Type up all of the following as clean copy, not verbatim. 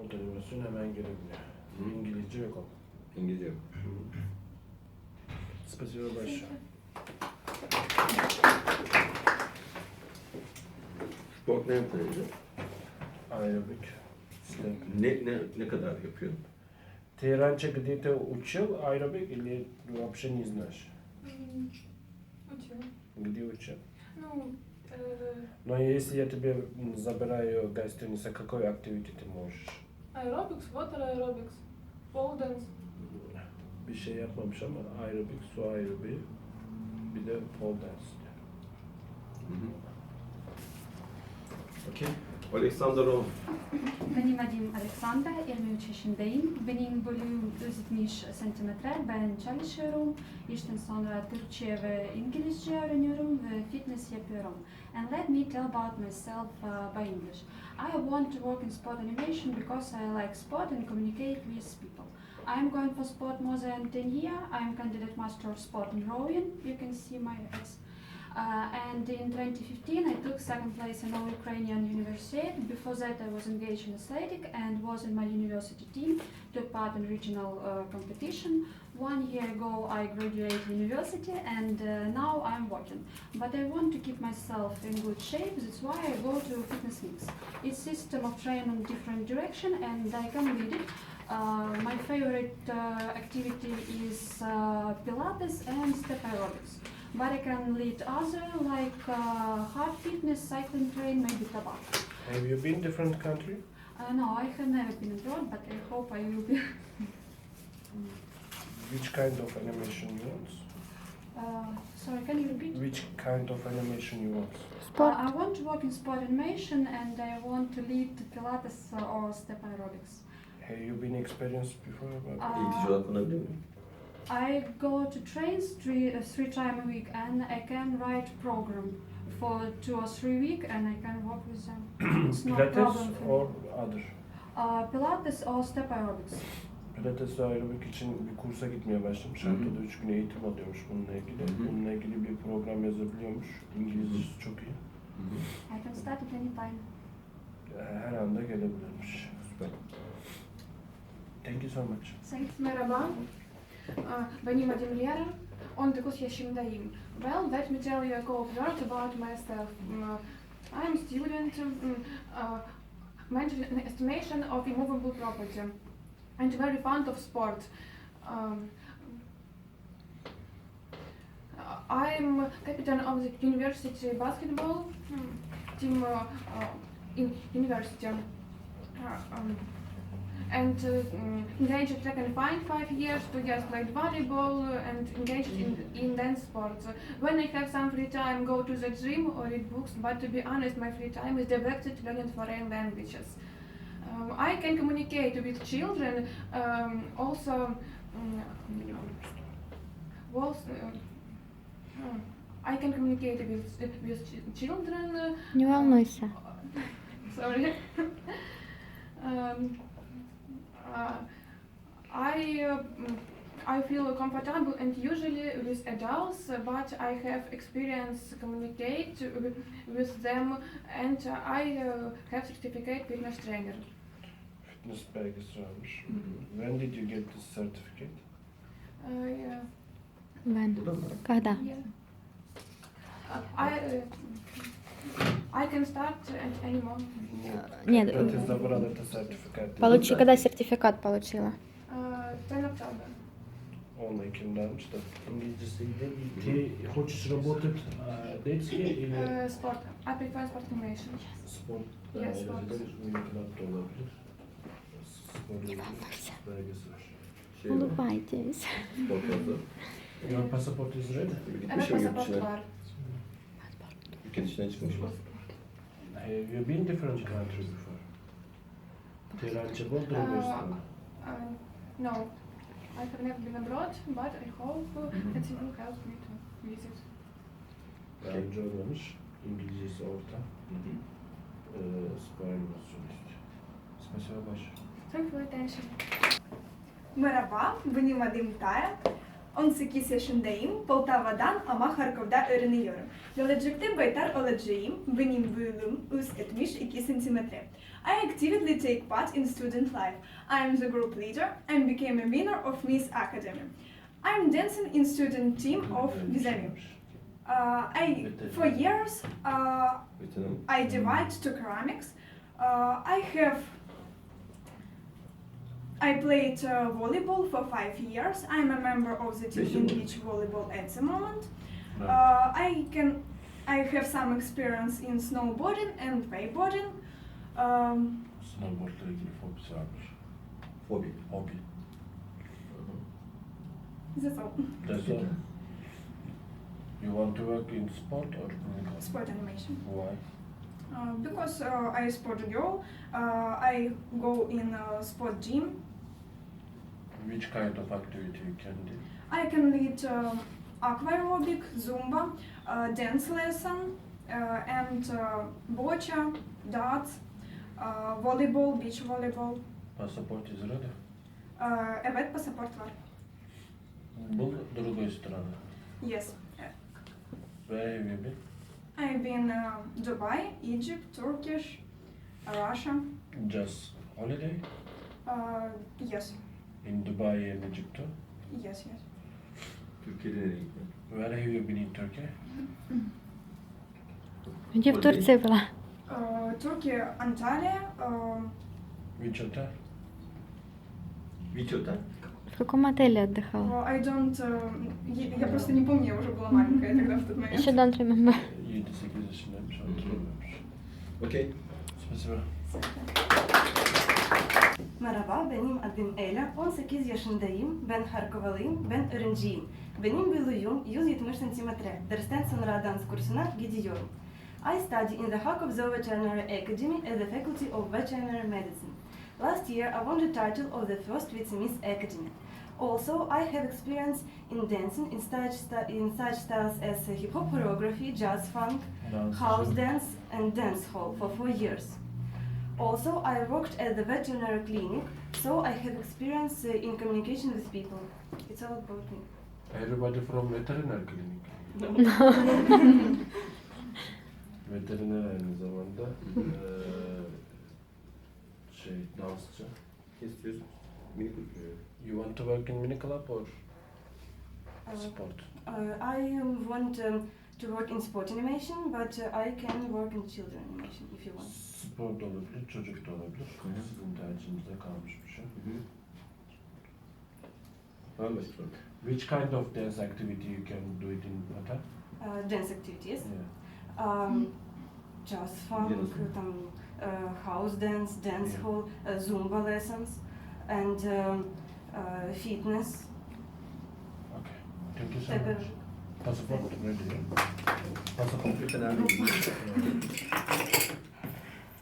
robot animasyonu hemen gelebiliyor. İngilizce yok ama. İngilizce yok. Spasiba большое. Sport ne yapıyorsun? Aerobik. Ne kadar yapıyorsun? Ты раньше где-то учил аэробик или вообще не знаешь? Учил. Где учил? Ну, Но если я тебе забираю гостиницу, какой активити ты можешь? aerobics, water aerobics, pole dance. Bir şey yapmamış ama aerobik, su aerobiği, bir de pole dance. Okey. Alexanderov. Benim adım Alexandra, 23 yaşındayım. Benim boyum 170 cm, ben çalışıyorum. İşten sonra Türkçe ve İngilizce öğreniyorum ve fitness yapıyorum. And let me tell about myself by English. I want to work in sport animation because I like sport and communicate with people. I'm going for sport more than 10 years. I'm candidate master of sport in rowing. You can see my ex. And in 2015 I took second place in all Ukrainian university. Before that I was engaged in athletic and was in my university team, took part in regional competition. 1 year ago I graduated university and now I'm working. But I want to keep myself in good shape, that's why I go to fitness mix. It's system of training in different direction and I can lead it. My favorite activity is Pilates and step aerobics. But I can lead other like hard fitness, cycling train, maybe tobacco. Have you been different country? No, I have never been abroad, but I hope I will be. Which kind of animation you want? Sorry, can you repeat? Which kind of animation you want? I want to work in sport animation and I want to lead Pilates or step aerobics. Have you been experienced before? Eğitici olarak kullanabilir miyim? I go to trains three times a week and I can write program for 2 or 3 weeks and I can work with them. It's no Pilates problem for or me. other? Pilates or step aerobics. Pilates ve aerobik için bir kursa gitmeye başlamış. Haftada 3 gün eğitim alıyormuş bununla ilgili. Bununla ilgili bir program yazabiliyormuş. İngilizcesi çok iyi. I can start at any time. Her anda gelebilirmiş. Süper. Thank you so much. Thanks. Merhaba. Benim adım Lera, 19 yaşındayım. Well, let me tell you a couple words about myself. I'm a student, mental estimation of immovable property, and very fond of sport. I'm captain of the university basketball team in university. And engaged in track and field 5 years, 2 years played volleyball and engaged in dance sports. When I have some free time, go to the gym or read books, but to be honest, my free time is directed to learning foreign languages. I can communicate with children, I can communicate with children. Не волнуйся. Sorry. I feel comfortable and usually with adults, but I have experience communicate with them and I have certificate fitness trainer. Fitness belgesi varmış. When did you get this certificate? Yeah. When? Burada mı? Когда? Yeah. I can start at any moment. Нет, Когда ты забрал этот сертификат? когда сертификат получила? 10 October. 10 Ekim'denmiş da. İngilizcesi iyi. Хочешь работать детский или Sport. I prefer sport animation. spor? Yes, sport. Uygulat da olabilir. Spor belgesi var. Şey var. Улыбайтесь. Spor fazla. Your passport is red? Gitmişim yurt Passport dışına. var. Ülke dışına çıkmışım. Have you been different country before? Tiranca был в другой стране? No, I have never been abroad, but I hope that you will help me to visit. Daha önce olmamış. İngilizcesi orta. Spor animasyonu istiyor. Спасибо большое. Thank you for your attention. Merhaba, benim adım Tara. 18 yaşındayım. Poltava'dan ama Harkov'da öğreniyorum. Gelecekte beter olacağım. Benim boyum 172 centimetre. I actively take part in student life. I am the group leader and became a winner of Miss Academy. I am dancing in student team of Vizavi. For years, I divide to ceramics. I played volleyball for 5 years. I'm a member of the team in beach volleyball at the moment. I have some experience in snowboarding and wakeboarding. Snowboard'la ilgili fobisi varmış. Hobi. Hobi. That's all. That's all. You want to work in sport or clinical? Sport animation. Why? Because I a sport girl, I go in a sport gym. Which kind of activity you can do? I can lead aqua aerobic, Zumba, dance lesson, and boccia, darts, volleyball, beach volleyball. Passport is ready. Evet, pasaport var. Был другой страны. Yes. Where have you been? I've been Dubai, Egypt, Turkish, Russia. Just holiday? Yes. In Dubai and Egypt too? Yes, yes. Türkiye'de nereye gittin? Where have you been in Turkey? Где в Турции была? Turkey, Antalya. Which hotel? Which hotel? В каком отеле отдыхала? I don't... Я просто не помню, я уже была маленькая тогда в тот момент. Еще don't remember. 7-8 yaşındaymış, hatırlamıyormuş. Okay. Спасибо. Merhaba, benim adım Ela, 18 yaşındayım, ben Harkovalıyım, ben öğrenciyim. Benim boyum 170 cm, dersten sonra dans kursuna gidiyorum. I study in the Harkov Zoo Veterinary Academy at the Faculty of Veterinary Medicine. Last year I won the title of the first Vice-Miss Academy. Also, I have experience in dancing in such styles as hip-hop choreography, jazz funk, house dance and dance hall for 4 years. Also, I worked at the veterinary clinic, so I have experience in communication with people. It's all about me. Everybody from veterinary clinic. Veteriner aynı zamanda dansçı. İstiyorsun. Mini kulübü. You want to work in mini club or sport? I want to work in sport animation, but I can work in children animation if you want. Spor da olabilir, çocuk da olabilir. Sizin tercihinizde kalmış bir şey. Tamam başlayalım. Which kind of dance activity you can do it in hotel? Dance activities. Yeah. Jazz funk, там, house dance, dance Yeah. hall, Zumba lessons, and fitness. Okay. Thank you so much. Passport ready. Passport. Veteriner değil.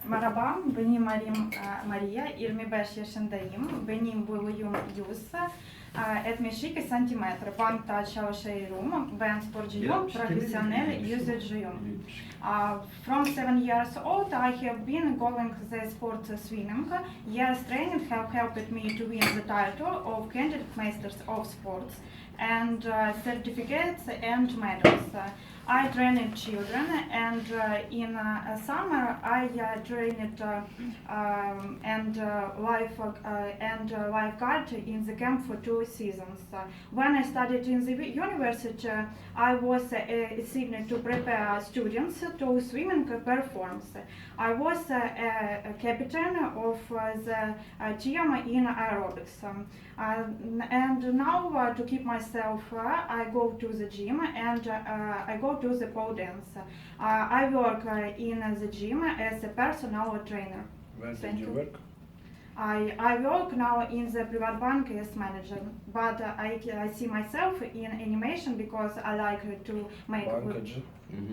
Merhaba, benim adım Maria, 25 yaşındayım. Benim boyum 172 cm. Ben çalışıyorum, ben sporcuyum, profesyonel yüzücüyüm. From 7 years old, I have been going the sport swimming. Years training have helped me to win the title of Candidate Masters of Sports and certificates and medals. I trained children, and in summer I trained lifeguard in the camp for 2 seasons. When I studied in the university, I was assigned to prepare students to swimming performance. I was a captain of the team in aerobics. And now to keep myself, I go to the gym and I go to the pole dance. I work in the gym as a personal trainer. Where did Thank you you. work? I work now in the private bank as manager, but I see myself in animation because I like to make Bankacı.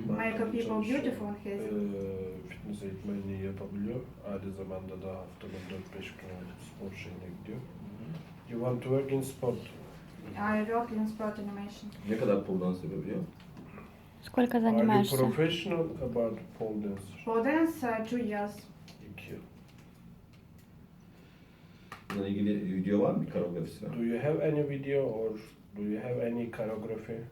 make Bankada people çalışıyor. beautiful and healthy. Fitness eğitmenliği yapabiliyor. Aynı zamanda da haftanın 4-5 gün spor şeyine gidiyor. You want to work in sport? I work in sport animation. Ne kadar pole dans yapabiliyor? Сколько Are you занимаешься? professional about pole dance? Pole dance 2 years. 2 yıl. Bununla ilgili video var mı koreografisine? Do you have any video or Do you have any choreography?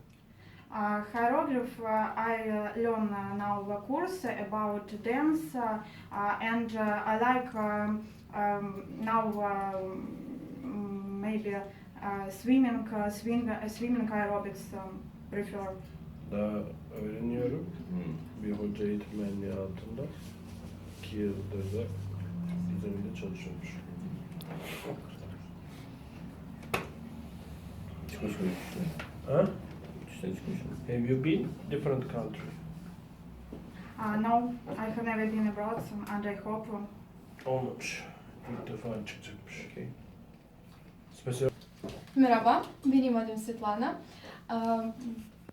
Choreography, I learn now a course about dance, and I like now maybe swimming aerobics prefer. Daha öğreniyorum. Hmm. Bir hoca eğitmenliği altında 2 yıldır da üzerinde çalışıyormuş. Çıkmış mı? Ha? Dışına çıkmış mı? Have you been different country? No, I have never been abroad, and I hope. Olmamış. İlk defa çıkacakmış. Okay. Special. Merhaba, benim adım Svetlana.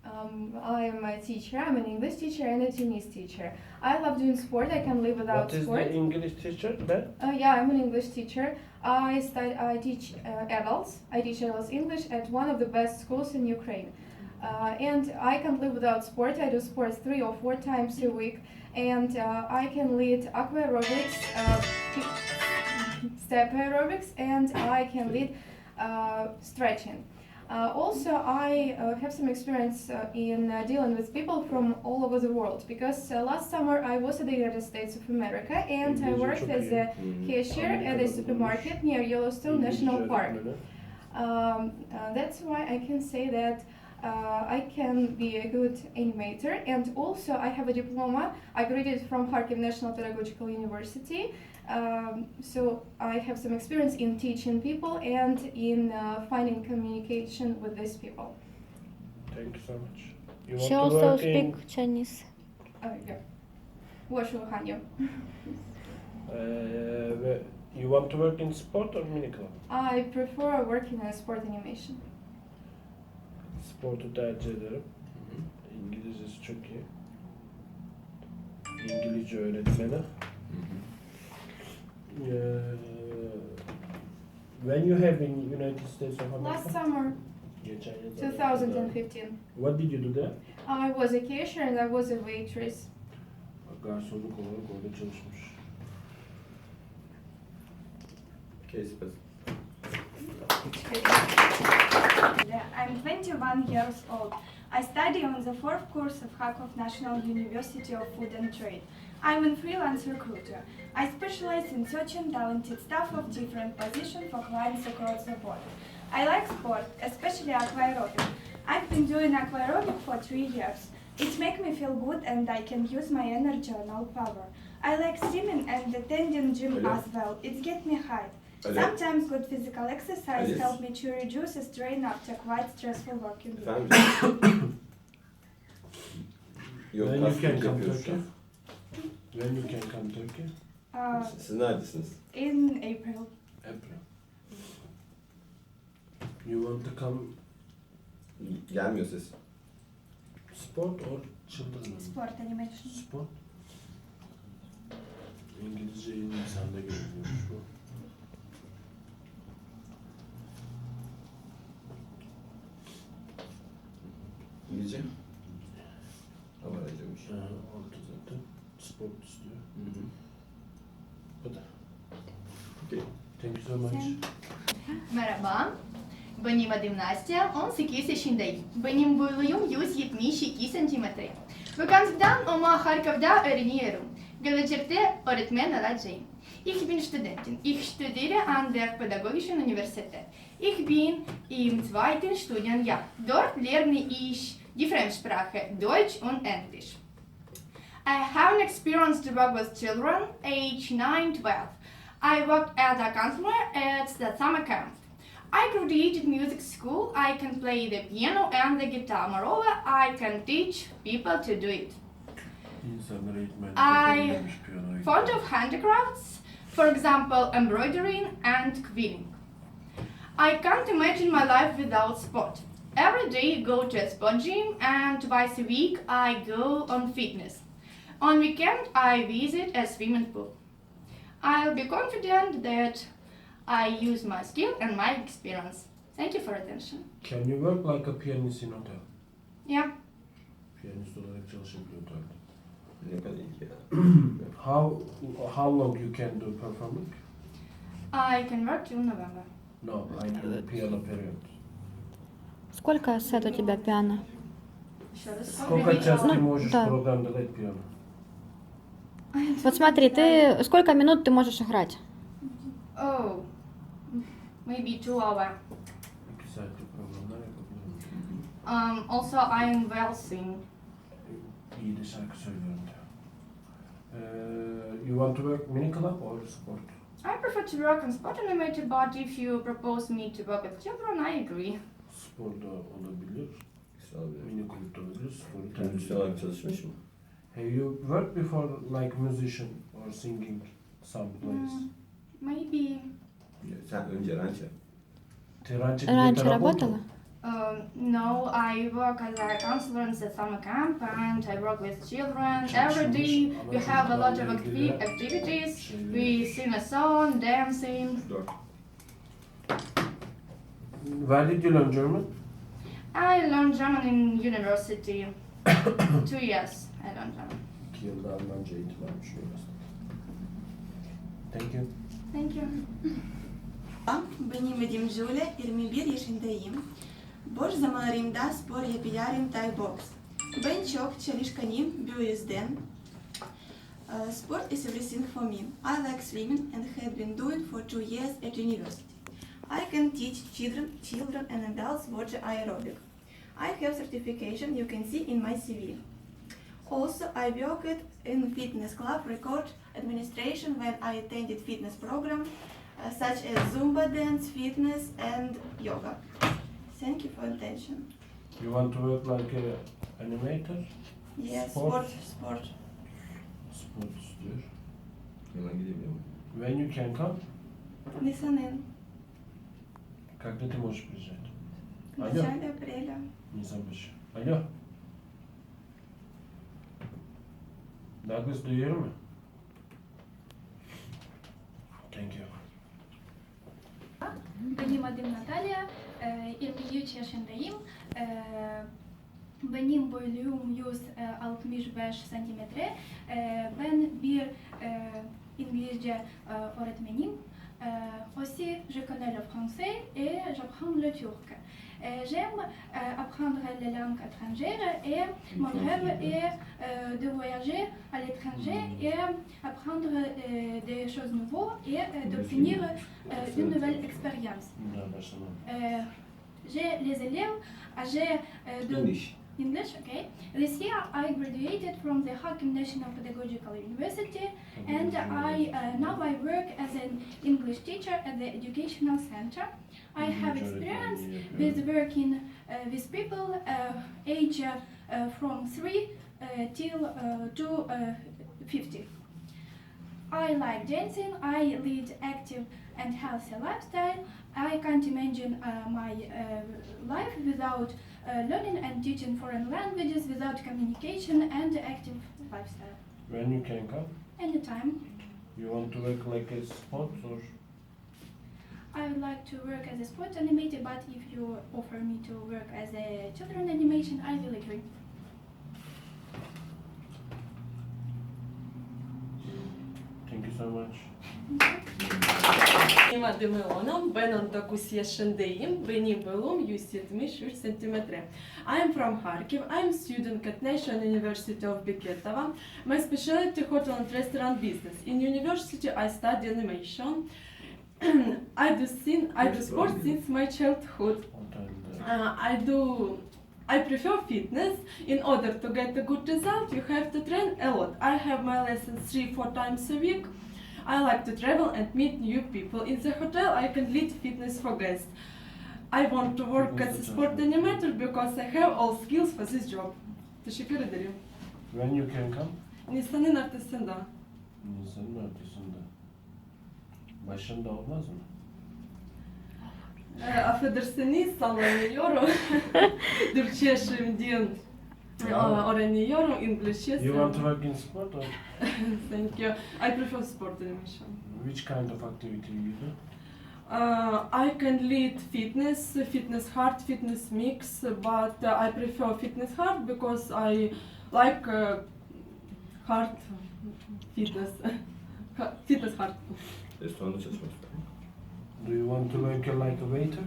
I am a teacher. I'm an English teacher and a Chinese teacher. I love doing sport. I can live without What is sport. the English teacher then? Yeah, I'm an English teacher. I teach adults. I teach adults English at one of the best schools in Ukraine. And I can't live without sport. I do sports 3 or 4 times a week. And I can lead aqua aerobics, step aerobics, and I can lead stretching. Also, I have some experience in dealing with people from all over the world because last summer I was in the United States of America and I worked as a cashier at a supermarket near Yellowstone National Park. That's why I can say that I can be a good animator, and also I have a diploma. I graduated from Kharkiv National Pedagogical University, so I have some experience in teaching people and in finding communication with these people. Thank you so much. You She want to also work speak in Chinese. Yeah. 我说韩语。 you want to work in sport or mini club? I prefer working in sport animation. Sportu tercih ederim. İngilizcesi çok iyi. İngilizce öğretmeni. When you have in United States of America? Last summer, Geçen yıl. 2015, What did you do there? I was a cashier and I was a waitress. Garsonluk olarak orada çalışmış. Case pass. I'm 21 years old. I study on the 4th course of Kharkov National University of Food and Trade. I'm a freelance recruiter. I specialize in searching talented staff of different positions for clients across the board. I like sport, especially aquaerobic. I've been doing aquaerobic for 3 years. It makes me feel good and I can use my energy and all power. I like swimming and attending gym as well. It gets me high. Sometimes good physical exercise help me to reduce strain after quite stressful working week. Efendim? Yok, When you kasting can come yapıyoruz şu Turkey? an. When you can come Turkey? Siz neredesiniz? In April. April. You want to come Gelmiyor ses. sport or children? Sport animation. Sport. İngilizce iyi insanda görünüyormuş bu. İngilizce? Hava aracıymış. Orada zaten sport istiyor. Hı hı. Bu da. Okay. Thank you so much. Merhaba, benim adım Nastya, 18 yaşındayım. Benim boyum 172 centimetre. Vakansiyadan ama Kharkov'da öğreniyorum. Gelecekte öğretmen olacağım. Ich bin Studentin. Ich studiere an der Pädagogischen Universität. Ich bin im 2. Studienjahr. Dort lerne ich die Fremdsprache Deutsch und Englisch. I have experience to work with children age 9-12. I worked as a counselor at the summer camp. I graduated music school. I can play the piano and the guitar. Moreover, I can teach people to do it. İnsanlara eğitmen I yapabilmiş piyanoyu. fond of handicrafts, for example, embroidering and quilling. I can't imagine my life without sport. Every day I go to a sport gym and twice a week I go on fitness. On weekend I visit a swimming pool. I'll be confident that I use my skill and my experience. Thank you for attention. Can you work like a pianist in hotel? Yeah. Piyanist olarak çalışabiliyor otelde. Ne kadar iyi ya. How long you can do performing? I can work till November. No, I do piano period. Сколько сет у тебя пиано? Еще раз. Сколько час ты Ну, можешь да. программ давать пиано? Вот смотри, ты сколько минут ты можешь играть? Oh, maybe 2 hours. 2 saat program ne yapabilirim? Also, I'm well sing. İyi de şarkı söylüyorum diyor. You want to work mini club or sport? I prefer to work on sport animated, but if you propose me to work with children, I agree. Sporda olabilir, Sağ ol. mini kulüpte olabilir, sporu Kendisi tercih olarak ederim. çalışmış mı? Have you worked before like musician or singing some place? Maybe. Sen önce rança. Ты раньше Раньше где-то работала? No, I work as a counselor in the summer camp and I work with children. Every Çalışılmış day ama we have a lot of çocuklarla ilgili activities. şeyleri- We sing a song, dancing. 4. Where did you learn German? I learned German in university. 2 years I learned German. 2 yılda Almanca eğitim almış üniversitede. Thank you. Thank you. Benim adım Julia, 21 yaşındayım. Boş zamanlarımda spor yapıyorum Thai box. Ben çok çalışkanım bu yüzden. Sport is everything for me. I like swimming and have been doing for 2 years at university. I can teach children and adults water aerobic. I have certification you can see in my CV. Also, I worked in fitness club record administration when I attended fitness program such as Zumba dance, fitness and yoga. Thank you for attention. You want to work like a animator? Yes, Sport. sport. Sport istiyor. Hemen gidemiyor mu? When you can come? Несомненно. Когда ты можешь приезжать? В Алло. начале апреля. Nisan başı. Alo. Douglas duyuyor mu? Thank you. Benim adım Natalya, 23 yaşındayım. Benim boyum 165 santimetre. Ben bir İngilizce öğretmenim. Aussi, je connais le français et j'apprends le turc. J'aime apprendre les langues étrangères et mon rêve est de voyager à l'étranger et apprendre des choses nouvelles et d'obtenir une nouvelle expérience. Daha başlamam. J'ai les élèves âgés de English. okay. This year I graduated from the Hakim National Pedagogical University and now I work as an English teacher at the educational center. I have experience with working with people age from 3 till to 50. I like dancing, I lead active and healthy lifestyle. I can't imagine my life without learning and teaching foreign languages, without communication and active lifestyle. When you can come? Anytime. You want to work like a sport or? I would like to work as a sport animator, but if you offer me to work as a children animation, I will agree. Thank you so much. Benim adım Ilona, ben 19 yaşındayım. Benim boyum 173 cm. I am from Kharkiv. I am student at National University of Beketova. My specialty hotel and restaurant business. In university I study animation. I do sports since my childhood. I prefer fitness. In order to get a good result, you have to train a lot. I have my lessons 3-4 times a week. I like to travel and meet new people. In the hotel, I can lead fitness for guests. I want to work as a sport animator because I have all skills for this job. Teşekkür ederim. When you can come? Nisan'ın ortasında. Nisan'ın ortasında. Başında olmaz mı? Affedersiniz, sallanıyorum. Türkçe şimdi öğreniyorum, İngilizce. You want to work in sport or? Thank you. I prefer sport animation. Which kind of activity you do? I can lead fitness hard, fitness mix, but I prefer fitness hard because I like hard fitness. Fitness hard. Restoranda çalışmak istiyorum. Do you want to work like a waiter?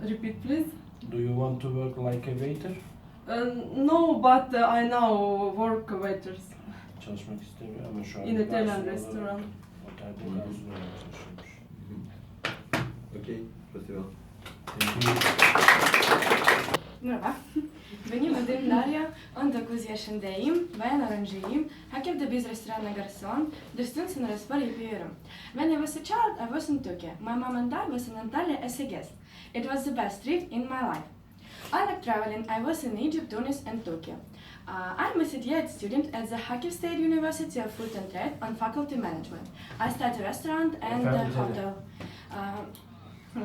Repeat, please. Do you want to work like a waiter? No, but I now work waiters Çalışmak istemiyor ama şu an in Italian garson olarak restaurant. Otelde garson olarak çalışıyormuş. Окей, спасибо. Thank you. Merhaba. Benim adım Darya, 19 yaşındayım, ben öğrenciyim. Hakevde biz restoranda garson, ders and resper yapıyorum. When I was a child, I was in Turkey. My mom and I was in Antalya as a guest. It was the best trip in my life. I like traveling. I was in Egypt, Tunis and Turkey. I'm a 38 student at the Hakev State University of Food and Trade on Faculty Management. I study restaurant and hotel.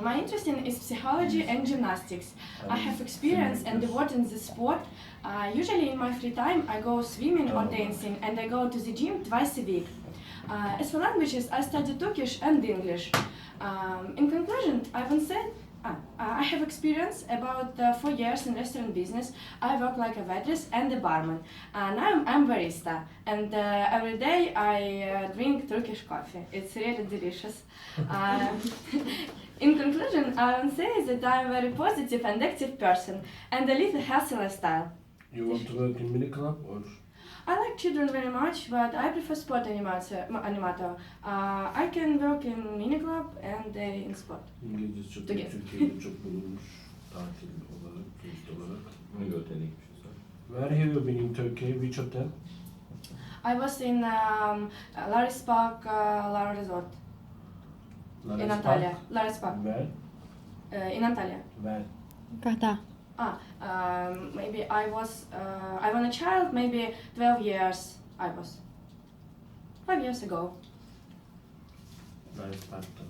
My interest is psychology and gymnastics. I have experience and work in the sport. Usually in my free time I go swimming or dancing and I go to the gym twice a week. As for languages, I study Turkish and English. In conclusion, I can say I have experience about 4 years in restaurant business. I work like a waitress and a barman. Now I'm barista and every day I drink Turkish coffee. It's really delicious. In conclusion, I can say that I'm a very positive and active person and I live a healthy lifestyle. You want to work in mini club or? I like children very much, but I prefer sport animator. I can work in mini club and in sport. İngilizce çok Together. Türkiye'de çok bulunmuş tatil olarak, turist olarak. Hangi otele gitmişsin? Where have you been in Turkey? Which hotel? I was in Laris Park, La Resort Lares in Park? Antalya. Laris Park Where? in Antalya. Where? Когда? Maybe I was a child, maybe 12 years I was. 5 years ago. Lares Park'ta.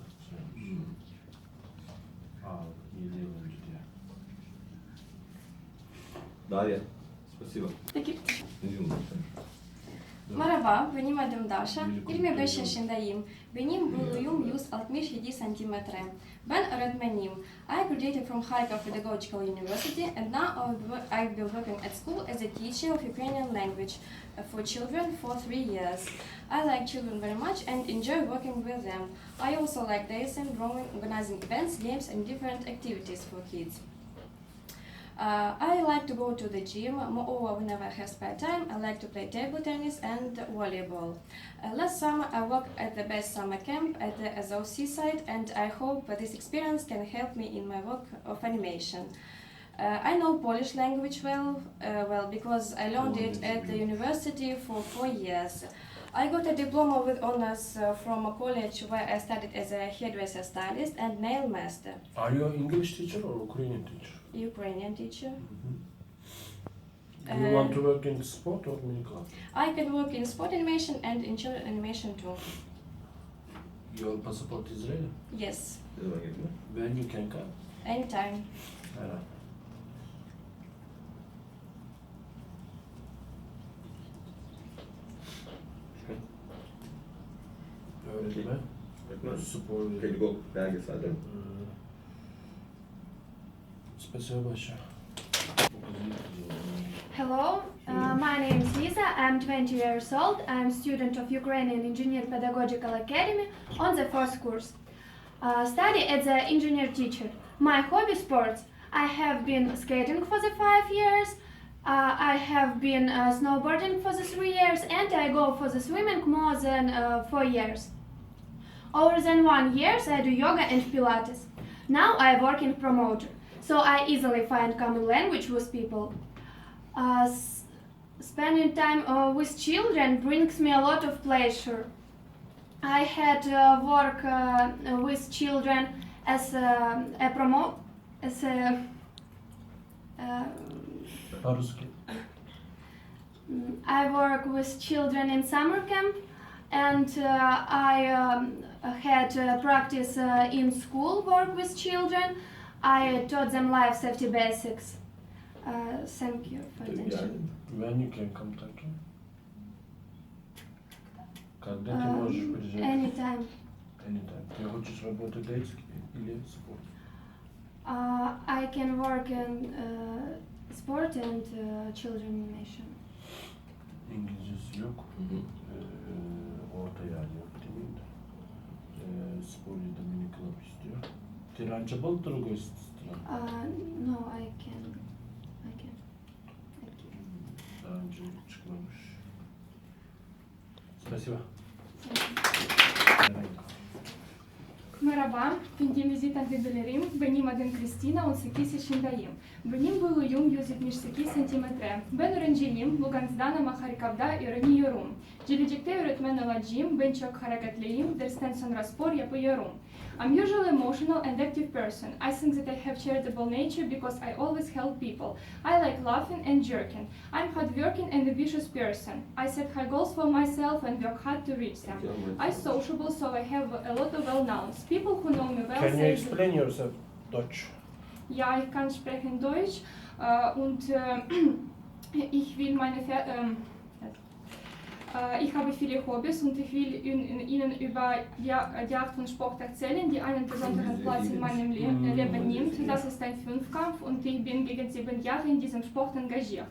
Aa, 7 yıl önce diye. Дарья, спасибо. Peki. Ne diyorsun? Merhaba, benim adım Dasha, 25 yaşındayım. Benim boyum 167 cm. Ben öğretmeniyim. I graduated from Kharkov Pedagogical University and now I've been working at school as a teacher of Ukrainian language for children for 3 years. I like children very much and enjoy working with them. I also like dancing, drawing, organizing events, games and different activities for kids. I like to go to the gym. Moreover, whenever I have spare time, I like to play table tennis and volleyball. Last summer, I worked at the best summer camp at the Azov seaside, and I hope this experience can help me in my work of animation. I know Polish language well because I learned it at the university for 4 years. I got a diploma with honors from a college where I studied as a hairdresser stylist and nail master. Are you an English teacher or Ukrainian teacher? Ukrainian teacher. Do you want to work in sport or mini club? I can work in sport animation and in children animation too. Your passport is ready? Yes, Ne zaman geliyor? When you can come? anytime. Her an. Öğretmen, Öğretmen. spor, Pedagog belgeselde. Spesifik başa. Hello, my name is Lisa. I'm 20 years old. I'm student of Ukrainian Engineer Pedagogical Academy on the first course. Study as an engineer teacher. My hobby sports. I have been skating for the 5 years. I have been snowboarding for the 3 years, and I go for the swimming more than 4 years. Over than 1 year, I do yoga and Pilates. Now I work in promoter, so I easily find common language with people. Spending time with children brings me a lot of pleasure. I had work with children as I work with children in summer camp, and I had practice in school work with children. I taught them life safety basics. Thank you for attention. When you can come, thank you. Когда ты можешь приезжать? Anytime. Anytime. Ты хочешь работать или спорт? I can work in sport and children animation. İngilizcesi yok. Orta yani yok değil mi? Spor ya da mini club istiyor. Ти раньше был в другой стране? No, I can. Daha önce çıkmamış. Спасибо. Merhaba, fiind vizitat de Belerim, venim adem Cristina, 18 șindăim. Venim băluium, 78 cm. Ben öğrenciyim, Lugansk'dan Maharikav'da öğreniyorum. Gelecekte öğretmen olacağım, ben çok hareketliyim, dersten sonra spor yapıyorum. I'm usually emotional and active person. I think that I have charitable nature because I always help people. I like laughing and joking. I'm hardworking and ambitious person. I set high goals for myself and work hard to reach them. I'm sociable, so I have a lot of well-knowns. People who know me well Can you say explain yourself, Deutsch? ja, ich kann sprechen Deutsch und ich will ich habe viele Hobbys und ich will Ihnen über die Art von Sport erzählen, die einen besonderen Platz in meinem Leben nimmt. Das ist ein Fünfkampf und ich bin gegen 7 Jahre in diesem Sport engagiert.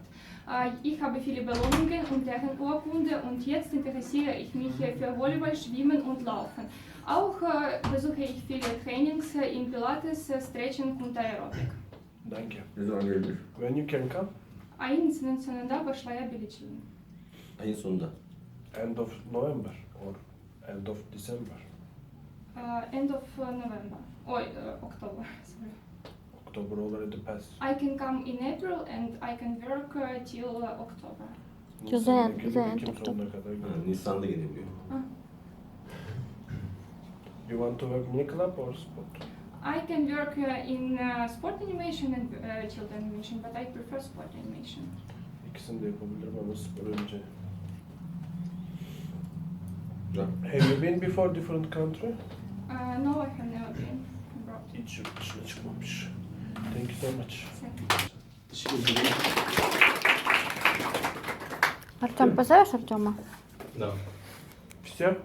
Ich habe viele Belohnungen und Ehrenurkunde und jetzt interessiere ich mich für Volleyball, Schwimmen und Laufen. Auch besuche ich viele Trainings in Pilates, Stretching und Aerobik. Danke. Ne zaman gelebilir? When you can come? Ayın sonunda başlayabileceğim. Ayın sonunda. End of November or end of December? End of November. October. Sorry. October already passed. I can come in April and I can work till October. Güzel, Nisan'daki güzel, Ekim çok sonuna kadar gidiyor. Nisan'da gelebiliyor. You want to work mini club or sport? I can work in sport animation and child animation, but I prefer sport animation. İkisini de yapabilirim ama spor önce. Güzel. Have you been before different country? No, I have never been abroad. Hiç yurt dışına çıkmamış. Thank you so much. Артем, позовешь Артема? Да. Все?